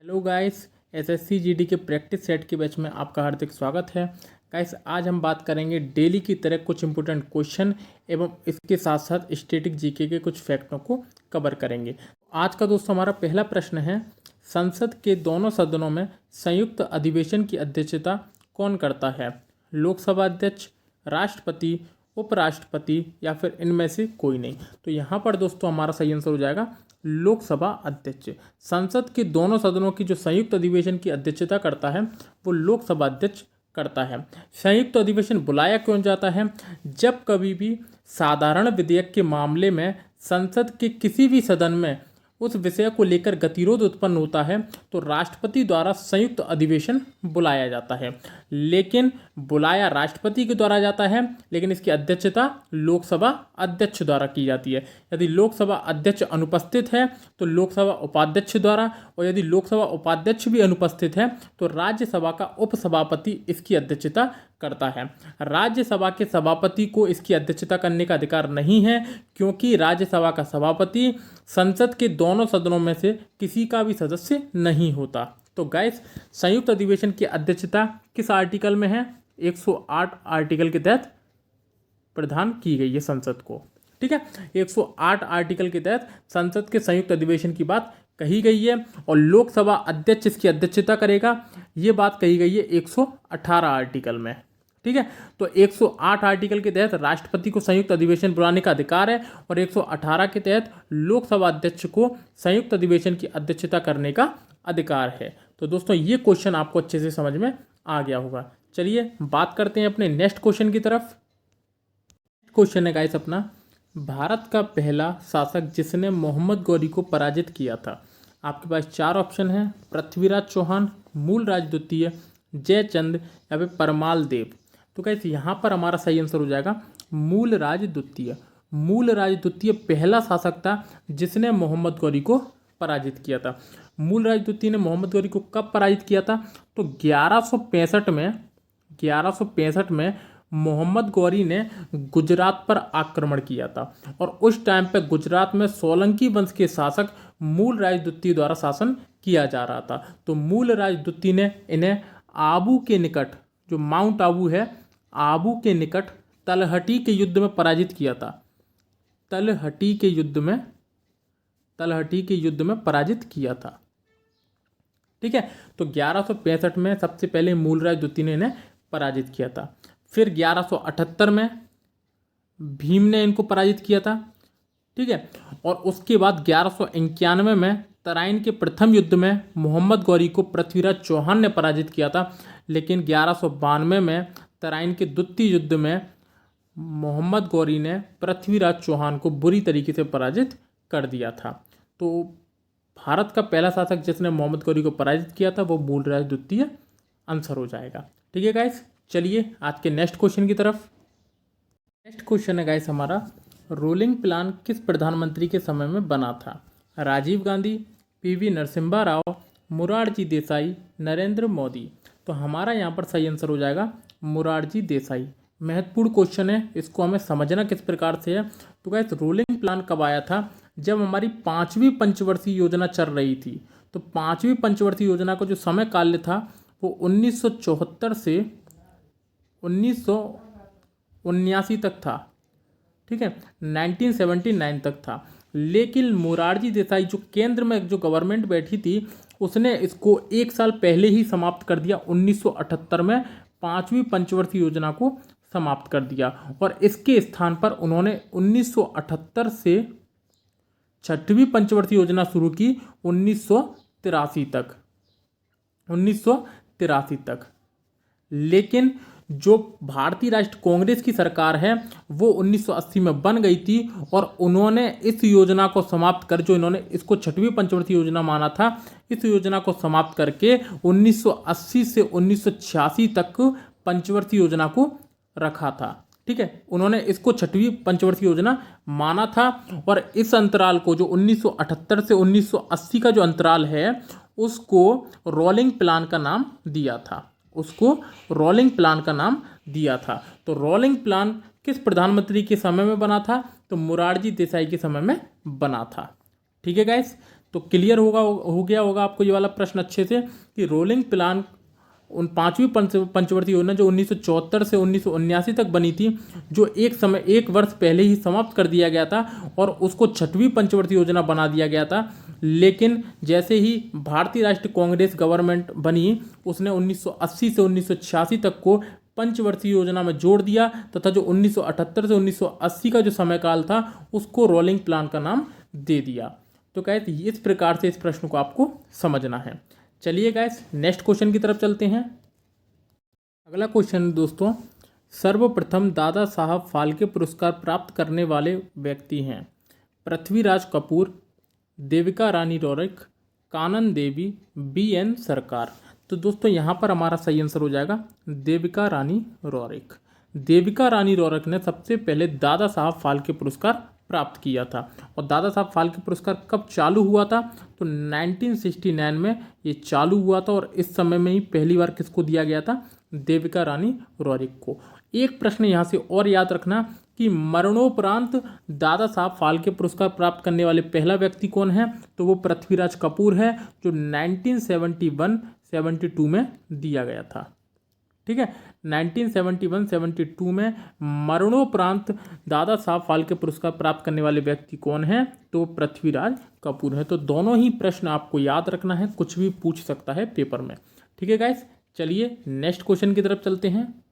Hello guys, SSC GD के practice set के batch में आपका हार्दिक स्वागत है। गाइस, आज हम बात करेंगे डेली की तरह कुछ इंपॉर्टेंट क्वेश्चन एवं इसके साथ साथ स्टैटिक जीके के कुछ फैक्टों को कवर करेंगे। आज का दोस्तों हमारा पहला प्रश्न है, संसद के दोनों सदनों में संयुक्त अधिवेशन की अध्यक्षता कौन करता है? लोकसभा अध्यक्ष, राष्ट्रपति, उपराष्ट्रपति या फिर इनमें से कोई नहीं। तो यहाँ पर दोस्तों हमारा सही आंसर हो जाएगा लोकसभा अध्यक्ष। संसद के दोनों सदनों की जो संयुक्त अधिवेशन की अध्यक्षता करता है वो लोकसभा अध्यक्ष करता है। संयुक्त अधिवेशन बुलाया क्यों जाता है? जब कभी भी साधारण विधेयक के मामले में संसद के किसी भी सदन में उस विषय को लेकर गतिरोध उत्पन्न होता है तो राष्ट्रपति द्वारा संयुक्त अधिवेशन बुलाया जाता है। लेकिन बुलाया राष्ट्रपति के द्वारा जाता है, लेकिन इसकी अध्यक्षता लोकसभा अध्यक्ष द्वारा की जाती है। यदि लोकसभा अध्यक्ष अनुपस्थित है तो लोकसभा उपाध्यक्ष द्वारा, और यदि लोकसभा उपाध्यक्ष भी अनुपस्थित है तो राज्यसभा का उपसभापति इसकी अध्यक्षता करता है। राज्यसभा के सभापति को इसकी अध्यक्षता करने का अधिकार नहीं है, क्योंकि राज्यसभा का सभापति संसद के दोनों सदनों में से किसी का भी सदस्य नहीं होता। तो गाइस, संयुक्त अधिवेशन की अध्यक्षता किस आर्टिकल में है? 108 आर्टिकल के तहत प्रदान की गई है संसद को। ठीक है, 108 आर्टिकल के तहत संसद के संयुक्त अधिवेशन की बात कही गई है और लोकसभा अध्यक्ष इसकी अध्यक्षता करेगा, ये बात कही गई है 118 आर्टिकल में। ठीक है, तो 108 आर्टिकल के तहत राष्ट्रपति को संयुक्त अधिवेशन बुलाने का अधिकार है और 118 के तहत लोकसभा अध्यक्ष को संयुक्त अधिवेशन की अध्यक्षता करने का अधिकार है। तो दोस्तों ये क्वेश्चन आपको अच्छे से समझ में आ गया होगा। चलिए बात करते हैं अपने नेक्स्ट क्वेश्चन की तरफ। क्वेश्चन है गाइस अपना, भारत का पहला शासक जिसने मोहम्मद गौरी को पराजित किया था। आपके पास 4 ऑप्शन हैं, पृथ्वीराज चौहान, मूलराज द्वितीय, जयचंद या फिर परमाल देव। तो गाइस यहाँ पर हमारा सही आंसर हो जाएगा मूलराज द्वितीय। मूलराज द्वितीय पहला शासक था जिसने मोहम्मद गौरी को पराजित किया था। मूलराज द्वितीय ने मोहम्मद गौरी को कब पराजित किया था? तो 1165 में मोहम्मद गौरी ने गुजरात पर आक्रमण किया था और उस टाइम पे गुजरात में सोलंकी वंश के शासक मूलराज द्वितीय द्वारा शासन किया जा रहा था। तो मूलराज द्वितीय ने इन्हें आबू के निकट, जो माउंट आबू है, आबू के निकट तलहटी के युद्ध में पराजित किया था। तलहटी के युद्ध में पराजित किया था। ठीक है, तो 1165 में सबसे पहले मूलराज द्वितीय ने इन्हें पराजित किया था। फिर 1178 में भीम ने इनको पराजित किया था। ठीक है, और उसके बाद 1191 में तराइन के प्रथम युद्ध में मोहम्मद गौरी को पृथ्वीराज चौहान ने पराजित किया था। लेकिन 1192 में तराइन के द्वितीय युद्ध में मोहम्मद गौरी ने पृथ्वीराज चौहान को बुरी तरीके से पराजित कर दिया था। तो भारत का पहला शासक जिसने मोहम्मद गौरी को पराजित किया था वो मूलराज द्वितीय आंसर हो जाएगा। ठीक है गाइस, चलिए आज के नेक्स्ट क्वेश्चन की तरफ। नेक्स्ट क्वेश्चन है गाइस हमारा, रोलिंग प्लान किस प्रधानमंत्री के समय में बना था? राजीव गांधी, पीवी नरसिम्हा राव, मोरारजी देसाई, नरेंद्र मोदी। तो हमारा यहाँ पर सही आंसर हो जाएगा मोरारजी देसाई। महत्वपूर्ण क्वेश्चन है, इसको हमें समझना किस प्रकार से है। तो गाइस, रोलिंग प्लान कब आया था? जब हमारी 5वीं पंचवर्षीय योजना चल रही थी। तो 5वीं पंचवर्षीय योजना का जो समय काल था वो 1974 से 1979 तक था। ठीक है, 1979 तक था। लेकिन मोरारजी देसाई जो केंद्र में जो गवर्नमेंट बैठी थी उसने इसको 1 साल पहले ही समाप्त कर दिया। 1978 में 5वीं पंचवर्षीय योजना को समाप्त कर दिया और इसके स्थान पर उन्होंने 1978 से 6वीं पंचवर्षीय योजना शुरू की 1983 तक। लेकिन जो भारतीय राष्ट्रीय कांग्रेस की सरकार है वो 1980 में बन गई थी और उन्होंने इस योजना को समाप्त कर, जो इन्होंने इसको 6वीं पंचवर्षीय योजना माना था, इस योजना को समाप्त करके 1980 से 1986 तक पंचवर्षीय योजना को रखा था। ठीक है, उन्होंने इसको 6वीं पंचवर्षीय योजना माना था और इस अंतराल को, जो 1978 से 1980 का जो अंतराल है, उसको रोलिंग प्लान का नाम दिया था। तो रोलिंग प्लान किस प्रधानमंत्री के समय में बना था? तो मोरारजी देसाई के समय में बना था। ठीक है गाइस, तो क्लियर हो गया होगा आपको ये वाला प्रश्न अच्छे से कि रोलिंग प्लान उन पांचवी पंचवर्षीय योजना जो 1974 से 1979 तक बनी थी, जो एक वर्ष पहले ही समाप्त कर दिया गया था और उसको छठवीं पंचवर्षीय योजना बना दिया गया था। लेकिन जैसे ही भारतीय राष्ट्रीय कांग्रेस गवर्नमेंट बनी, उसने 1980 से 1986 तक को पंचवर्षीय योजना में जोड़ दिया तथा जो 1978 से 1980 का जो समयकाल था उसको रोलिंग प्लान का नाम दे दिया। तो कहते इस प्रकार से इस प्रश्न को आपको समझना है। चलिए गाइस नेक्स्ट क्वेश्चन की तरफ चलते हैं। अगला क्वेश्चन दोस्तों, सर्वप्रथम दादा साहब फाल्के पुरस्कार प्राप्त करने वाले व्यक्ति हैं पृथ्वीराज कपूर, देविका रानी रौरिक, कानन देवी, BN सरकार। तो दोस्तों यहाँ पर हमारा सही आंसर हो जाएगा देविका रानी रौरिक। देविका रानी रौरिक ने सबसे पहले दादा साहब फाल्के पुरस्कार प्राप्त किया था। और दादा साहब फाल्के पुरस्कार कब चालू हुआ था? तो 1969 में ये चालू हुआ था और इस समय में ही पहली बार किसको दिया गया था? देविका रानी रौरिक को। एक प्रश्न यहाँ से और याद रखना कि मरणोपरांत दादा साहब फाल्के पुरस्कार प्राप्त करने वाले पहला व्यक्ति कौन है? तो वो पृथ्वीराज कपूर है, जो 1971-72 में दिया गया था। ठीक है, 1971-72 में मरणोपरांत दादा साहब फाल्के पुरस्कार प्राप्त करने वाले व्यक्ति कौन है? तो पृथ्वीराज कपूर है। तो दोनों ही प्रश्न आपको याद रखना है, कुछ भी पूछ सकता है पेपर में। ठीक है गाइस, चलिए नेक्स्ट क्वेश्चन की तरफ चलते हैं।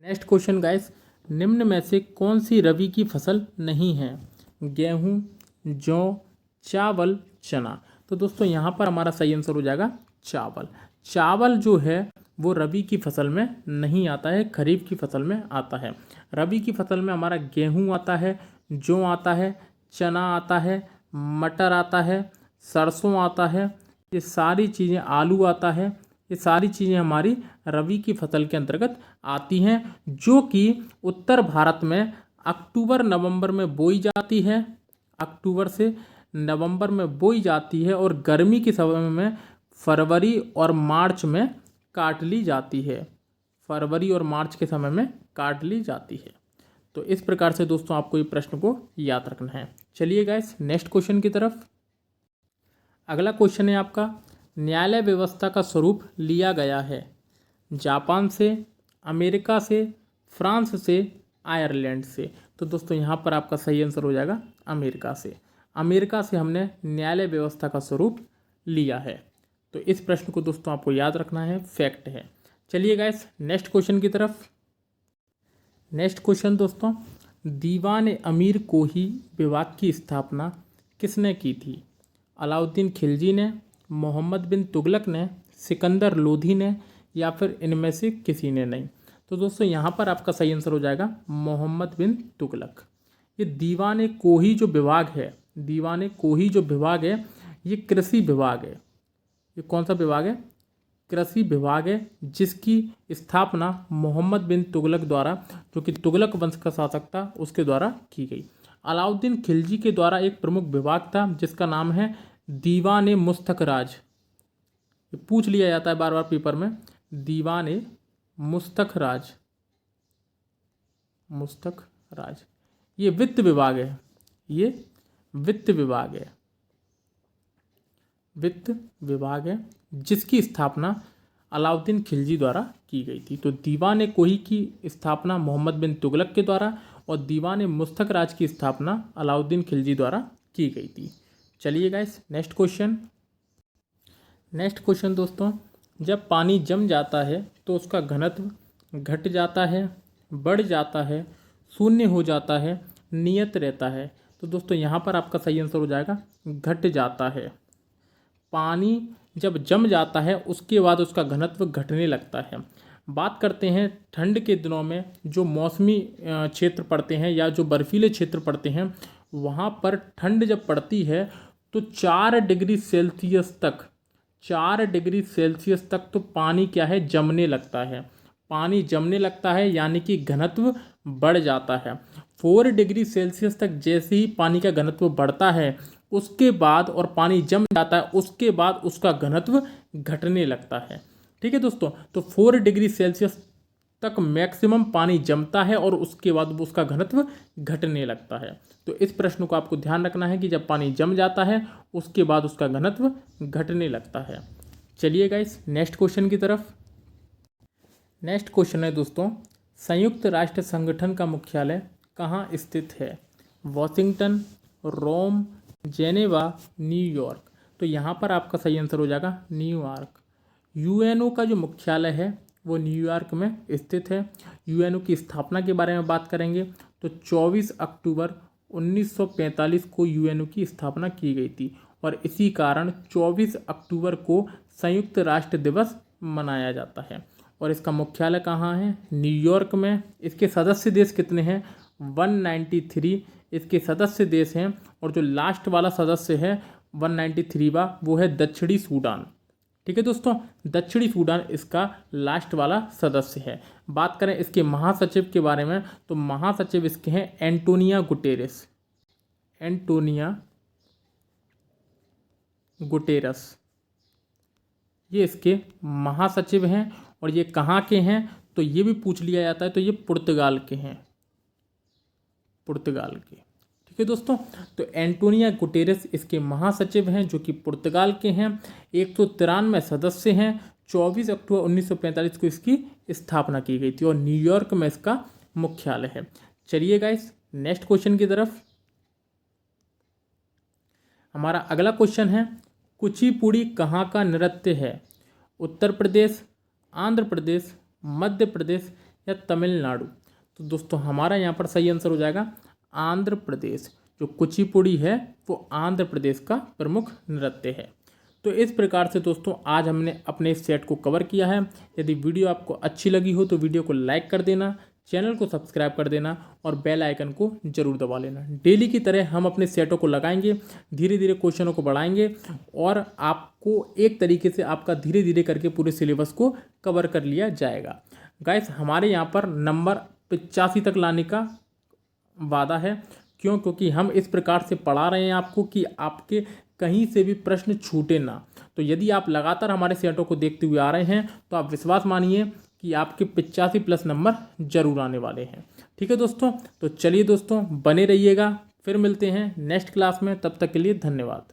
नेक्स्ट क्वेश्चन गाइस, निम्न में से कौन सी रबी की फसल नहीं है? गेहूं, जौ, चावल, चना। तो दोस्तों यहाँ पर हमारा सही आंसर हो जाएगा चावल। चावल जो है वो रबी की फसल में नहीं आता है, खरीफ की फसल में आता है। रबी की फसल में हमारा गेहूं आता है, जौ आता है, चना आता है, मटर आता है, सरसों आता है, ये सारी चीज़ें, आलू आता है, ये सारी चीज़ें हमारी रबी की फसल के अंतर्गत आती हैं, जो कि उत्तर भारत में अक्टूबर नवंबर में बोई जाती है। अक्टूबर से नवंबर में बोई जाती है और गर्मी के समय में फरवरी और मार्च में काट ली जाती है। फरवरी और मार्च के समय में काट ली जाती है। तो इस प्रकार से दोस्तों आपको ये प्रश्न को याद रखना है। चलिए गाइस नेक्स्ट क्वेश्चन की तरफ। अगला क्वेश्चन है आपका, न्यायालय व्यवस्था का स्वरूप लिया गया है जापान से, अमेरिका से, फ्रांस से, आयरलैंड से। तो दोस्तों यहाँ पर आपका सही आंसर हो जाएगा अमेरिका से। अमेरिका से हमने न्यायालय व्यवस्था का स्वरूप लिया है। तो इस प्रश्न को दोस्तों आपको याद रखना है, फैक्ट है। चलिए गाइस नेक्स्ट क्वेश्चन की तरफ। नेक्स्ट क्वेश्चन दोस्तों, दीवान अमीर कोही विभाग की स्थापना किसने की थी? अलाउद्दीन खिलजी ने, मोहम्मद बिन तुगलक ने, सिकंदर लोधी ने, या फिर इनमें से किसी ने नहीं। तो दोस्तों यहाँ पर आपका सही आंसर हो जाएगा मोहम्मद बिन तुगलक। ये दीवान कोही जो विभाग है, दीवान कोही जो विभाग है, ये कृषि विभाग है। ये कौन सा विभाग है? कृषि विभाग है, जिसकी स्थापना मोहम्मद बिन तुगलक द्वारा, जो कि तुगलक वंश का शासक था, उसके द्वारा की गई। अलाउद्दीन खिलजी के द्वारा एक प्रमुख विभाग था जिसका नाम है दीवान मुस्तक राज। ये पूछ लिया जाता है बार बार पेपर में, दीवान मुस्तक राज। मुस्तक राज ये वित्त विभाग है, ये वित्त विभाग है, वित्त विभाग है, जिसकी स्थापना अलाउद्दीन खिलजी द्वारा की गई थी। तो दीवान कोही की स्थापना मोहम्मद बिन तुगलक के द्वारा और दीवान मुस्तक राज की स्थापना अलाउद्दीन खिलजी द्वारा की गई थी। चलिए guys next question. Next question दोस्तों, जब पानी जम जाता है तो उसका घनत्व घट जाता है, बढ़ जाता है, शून्य हो जाता है, नियत रहता है। तो दोस्तों यहाँ पर आपका सही आंसर हो जाएगा घट जाता है। पानी जब जम जाता है उसके बाद उसका घनत्व घटने लगता है। बात करते हैं ठंड के दिनों में जो मौसमी क्षेत्र पड़ते हैं या जो बर्फीले क्षेत्र पड़ते हैं, वहाँ पर ठंड जब पड़ती है तो 4 डिग्री सेल्सियस तक, 4 डिग्री सेल्सियस तक तो पानी क्या है, जमने लगता है। पानी जमने लगता है यानी कि घनत्व बढ़ जाता है। 4 डिग्री सेल्सियस तक जैसे ही पानी का घनत्व बढ़ता है उसके बाद, और पानी जम जाता है उसके बाद उसका घनत्व घटने लगता है। ठीक है दोस्तों, तो 4 डिग्री सेल्सियस तक मैक्सिमम पानी जमता है और उसके बाद उसका घनत्व घटने लगता है। तो इस प्रश्न को आपको ध्यान रखना है कि जब पानी जम जाता है उसके बाद उसका घनत्व घटने लगता है। चलिए गाइस नेक्स्ट क्वेश्चन की तरफ। नेक्स्ट क्वेश्चन है दोस्तों, संयुक्त राष्ट्र संगठन का मुख्यालय कहाँ स्थित है? वॉशिंगटन, रोम, जेनेवा, न्यूयॉर्क। तो यहाँ पर आपका सही आंसर हो जाएगा न्यूयॉर्क। यूएनओ का जो मुख्यालय है वो न्यूयॉर्क में स्थित है। यूएनओ की स्थापना के बारे में बात करेंगे तो 24 अक्टूबर 1945 को यूएनओ की स्थापना की गई थी और इसी कारण 24 अक्टूबर को संयुक्त राष्ट्र दिवस मनाया जाता है। और इसका मुख्यालय कहाँ है? न्यूयॉर्क में। इसके सदस्य देश कितने हैं? 193 इसके सदस्य देश हैं और जो लास्ट वाला सदस्य है 193वां वो है दक्षिणी सूडान। ठीक है दोस्तों, दक्षिणी सूडान इसका लास्ट वाला सदस्य है। बात करें इसके महासचिव के बारे में तो महासचिव इसके हैं एंटोनिया गुटेरेस। एंटोनिया गुटेरस ये इसके महासचिव हैं और ये कहाँ के हैं तो ये भी पूछ लिया जाता है, तो ये पुर्तगाल के हैं, पुर्तगाल के। ठीक है दोस्तों, तो एंटोनिया गुटेरेस इसके महासचिव हैं जो कि पुर्तगाल के हैं। 193 सदस्य हैं। 24 अक्टूबर 1945 को इसकी स्थापना की गई थी और न्यूयॉर्क में इसका मुख्यालय है। चलिए गाइस नेक्स्ट क्वेश्चन की तरफ। हमारा अगला क्वेश्चन है, कुचिपुड़ी कहाँ का नृत्य है? उत्तर प्रदेश, आंध्र प्रदेश, मध्य प्रदेश या तमिलनाडु। तो दोस्तों हमारा यहाँ पर सही आंसर हो जाएगा आंध्र प्रदेश। जो कुचिपुड़ी है वो आंध्र प्रदेश का प्रमुख नृत्य है। तो इस प्रकार से दोस्तों आज हमने अपने इस सेट को कवर किया है। यदि वीडियो आपको अच्छी लगी हो तो वीडियो को लाइक कर देना, चैनल को सब्सक्राइब कर देना और बेल आइकन को जरूर दबा लेना। डेली की तरह हम अपने सेटों को लगाएंगे, धीरे धीरे क्वेश्चनों को बढ़ाएंगे और आपको एक तरीके से आपका धीरे धीरे करके पूरे सिलेबस को कवर कर लिया जाएगा। गाइस हमारे यहाँ पर नंबर 85 तक लाने का वादा है। क्यों? क्योंकि हम इस प्रकार से पढ़ा रहे हैं आपको कि आपके कहीं से भी प्रश्न छूटे ना। तो यदि आप लगातार हमारे सेटों को देखते हुए आ रहे हैं तो आप विश्वास मानिए कि आपके 85 प्लस नंबर जरूर आने वाले हैं। ठीक है दोस्तों, तो चलिए दोस्तों बने रहिएगा, फिर मिलते हैं नेक्स्ट क्लास में। तब तक के लिए धन्यवाद।